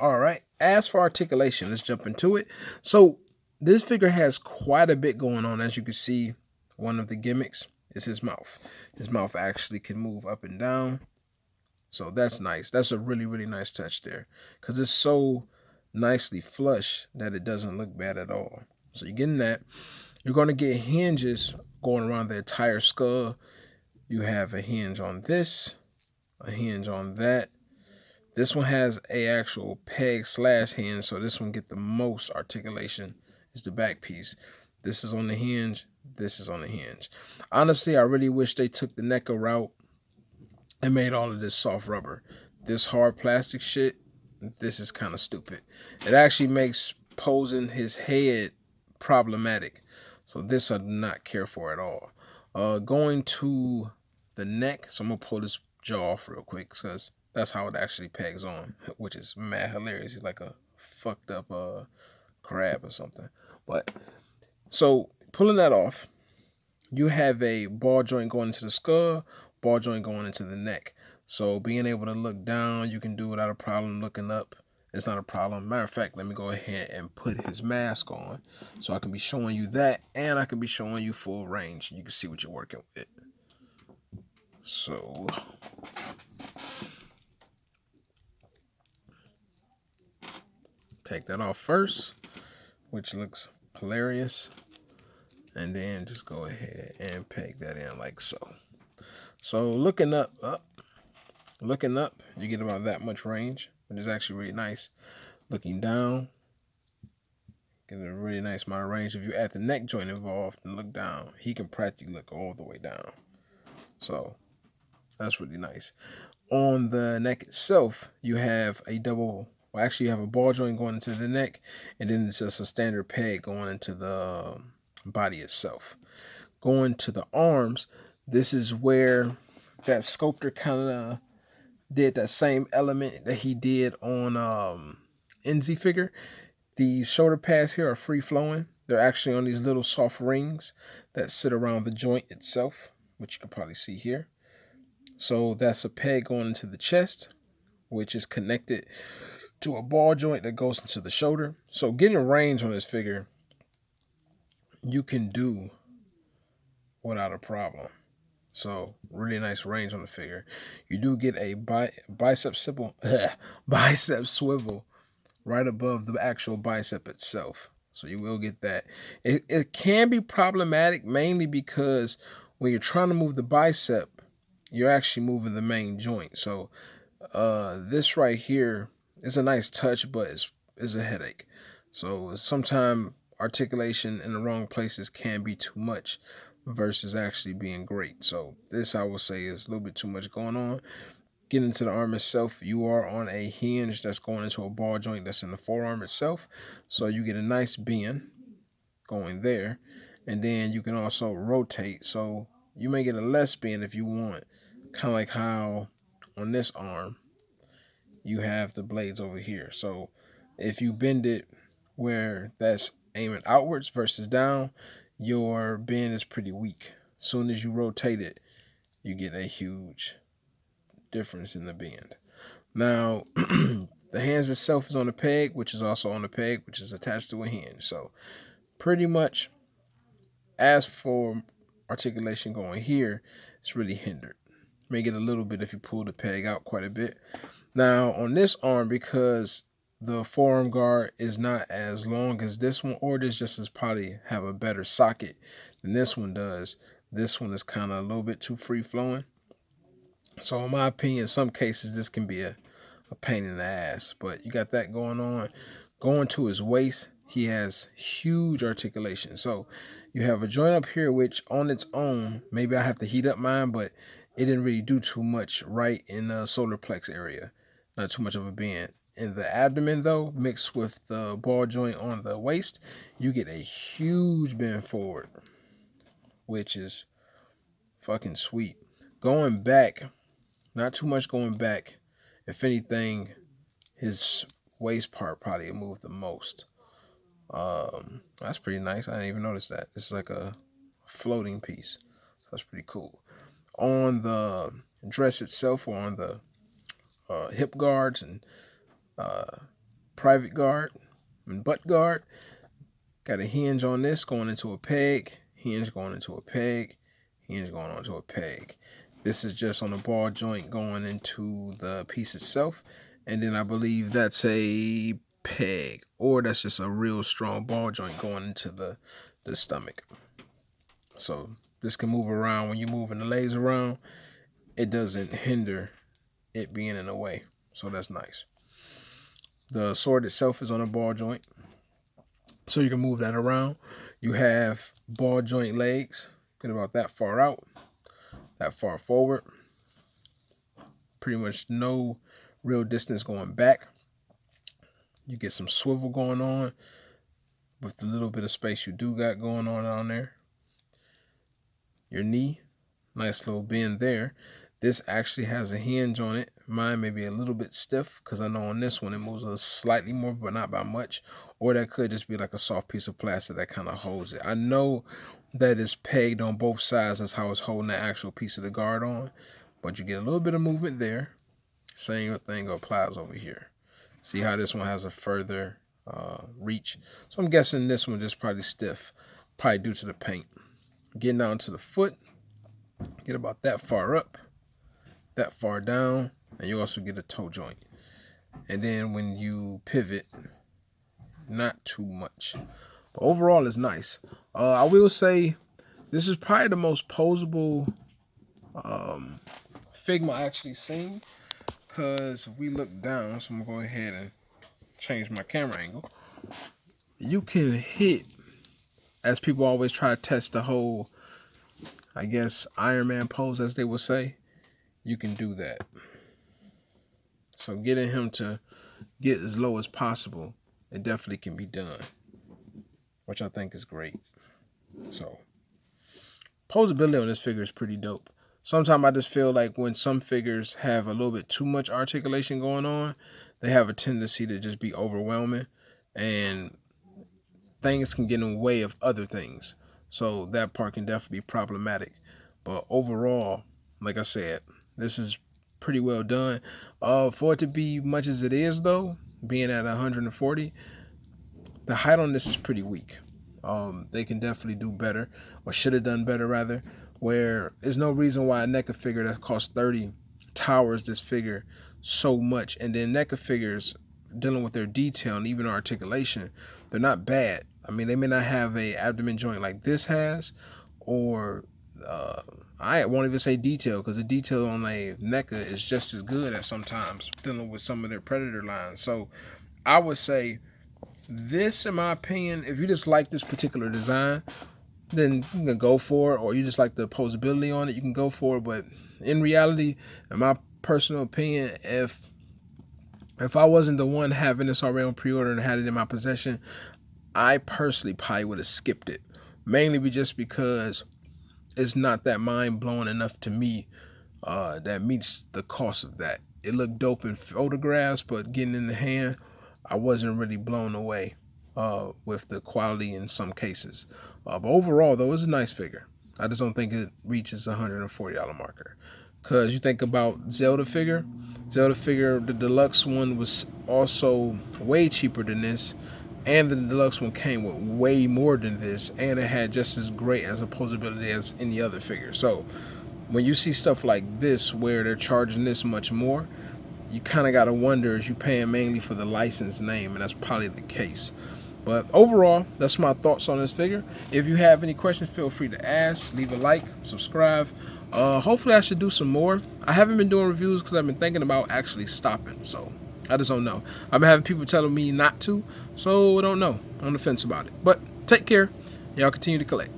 All right. As for articulation, let's jump into it. So this figure has quite a bit going on. As you can see, one of the gimmicks is his mouth. His mouth actually can move up and down. So that's nice. That's a really, really nice touch there. Because it's so nicely flush that it doesn't look bad at all. So you're getting that. You're going to get hinges going around the entire skull. You have a hinge on this, a hinge on that. This one has a actual peg slash hinge, so this one get the most articulation is the back piece. This is on the hinge, this is on the hinge. Honestly, I really wish they took the NECA route and made all of this soft rubber. This hard plastic shit, this is kind of stupid. It actually makes posing his head problematic. So this I do not care for at all. Going to the neck, so I'm gonna pull this jaw off real quick because that's how it actually pegs on, which is mad hilarious. He's like a fucked up crab or something. But so pulling that off, you have a ball joint going into the skull, ball joint going into the neck. So being able to look down, you can do without a problem. Looking up, it's not a problem. Matter of fact, let me go ahead and put his mask on so I can be showing you that, and I can be showing you full range. You can see what you're working with. So take that off first, which looks hilarious, and then just go ahead and peg that in like so. So looking up, you get about that much range, which is actually really nice. Looking down, get a really nice amount of range. If you add the neck joint involved and look down, he can practically look all the way down. So that's really nice. On the neck itself, you have a double, well, actually you have a ball joint going into the neck, and then it's just a standard peg going into the body itself. Going to the arms, this is where that sculptor kind of did that same element that he did on NZ figure. These shoulder pads here are free flowing. They're actually on these little soft rings that sit around the joint itself, which you can probably see here. So that's a peg going into the chest, which is connected to a ball joint that goes into the shoulder. So getting range on this figure, you can do without a problem. So really nice range on the figure. You do get a bicep swivel right above the actual bicep itself. So you will get that. It can be problematic mainly because when you're trying to move the bicep, you're actually moving the main joint. So this right here is a nice touch, but it's a headache. So sometimes articulation in the wrong places can be too much versus actually being great. So this I will say is a little bit too much going on. Getting into the arm itself, you are on a hinge that's going into a ball joint that's in the forearm itself. So you get a nice bend going there. And then you can also rotate. So you may get a less bend if you want. Kind of like how on this arm, you have the blades over here. So if you bend it where that's aiming outwards versus down, your bend is pretty weak. Soon as you rotate it, you get a huge difference in the bend. Now, the hands itself is on a peg, which is also on a peg, which is attached to a hinge. So pretty much, as for articulation going here, it's really hindered. May get a little bit if you pull the peg out quite a bit. Now, on this arm, because the forearm guard is not as long as this one, or this just as probably have a better socket than this one does. This one is kind of a little bit too free flowing. So in my opinion, in some cases, this can be a pain in the ass. But you got that going on. Going to his waist, he has huge articulation. So you have a joint up here, which on its own, maybe I have to heat up mine, but it didn't really do too much right in the solar plex area. Not too much of a bend. In the abdomen, though, mixed with the ball joint on the waist, you get a huge bend forward, which is fucking sweet. Going back, not too much going back. If anything, his waist part probably moved the most. That's pretty nice. I didn't even notice that. It's like a floating piece. So that's pretty cool. On the dress itself, or on the hip guards and private guard and butt guard. Got a hinge on this going into a peg, hinge going into a peg, hinge going onto a peg. This is just on the ball joint going into the piece itself. And then I believe that's a peg, or that's just a real strong ball joint going into the stomach. So this can move around. When you're moving the legs around, it doesn't hinder it being in the way. So that's nice. The sword itself is on a ball joint, so you can move that around. You have ball joint legs, get about that far out, that far forward. Pretty much no real distance going back. You get some swivel going on with the little bit of space you do got going on there. Your knee, nice little bend there. This actually has a hinge on it. Mine may be a little bit stiff because I know on this one it moves a slightly more, but not by much. Or that could just be like a soft piece of plastic that kind of holds it. I know that it's pegged on both sides. That's how it's holding the actual piece of the guard on. But you get a little bit of movement there. Same thing applies over here. See how this one has a further reach. So I'm guessing this one just probably stiff, probably due to the paint. Getting down to the foot, get about that far up, that far down, and you also get a toe joint. And then when you pivot, not too much. But overall, it's nice. I will say this is probably the most posable Figma I actually seen, because if we look down, so I'm going to go ahead and change my camera angle. You can hit, as people always try to test the whole, I guess, Iron Man pose, as they would say. You can do that. So getting him to get as low as possible, it definitely can be done, which I think is great. So posability on this figure is pretty dope. Sometimes I just feel like when some figures have a little bit too much articulation going on, they have a tendency to just be overwhelming, and things can get in the way of other things. So that part can definitely be problematic. But overall, like I said, this is pretty well done. For it to be much as it is, though, being at 140, the height on this is pretty weak. They can definitely do better, or should have done better rather, where there's no reason why a NECA figure that costs 30 towers this figure so much. And then NECA figures, dealing with their detail and even articulation, they're not bad. I mean, they may not have a abdomen joint like this has, or I won't even say detail, because the detail on a NECA is just as good as sometimes dealing with some of their Predator lines. So I would say this, in my opinion, if you just like this particular design, then you can go for it, or you just like the posability on it, you can go for it. But in reality, in my personal opinion, if I wasn't the one having this already on pre-order and had it in my possession, I personally probably would have skipped it, mainly just because it's not that mind-blowing enough to me that meets the cost of that. It looked dope in photographs, but getting in the hand, I wasn't really blown away with the quality in some cases. But overall, though, it's a nice figure. I just don't think it reaches the $140 marker. Because you think about Zelda figure, the deluxe one was also way cheaper than this, and the deluxe one came with way more than this, and it had just as great as a posability as any other figure. So when you see stuff like this where they're charging this much more, you kind of got to wonder, is you paying mainly for the license name? And that's probably the case. But overall, that's my thoughts on this figure. If you have any questions, feel free to ask, leave a like, subscribe. Hopefully I should do some more. I haven't been doing reviews because I've been thinking about actually stopping, so I just don't know. I've been having people telling me not to, so I don't know. I'm on the fence about it. But take care. Y'all continue to collect.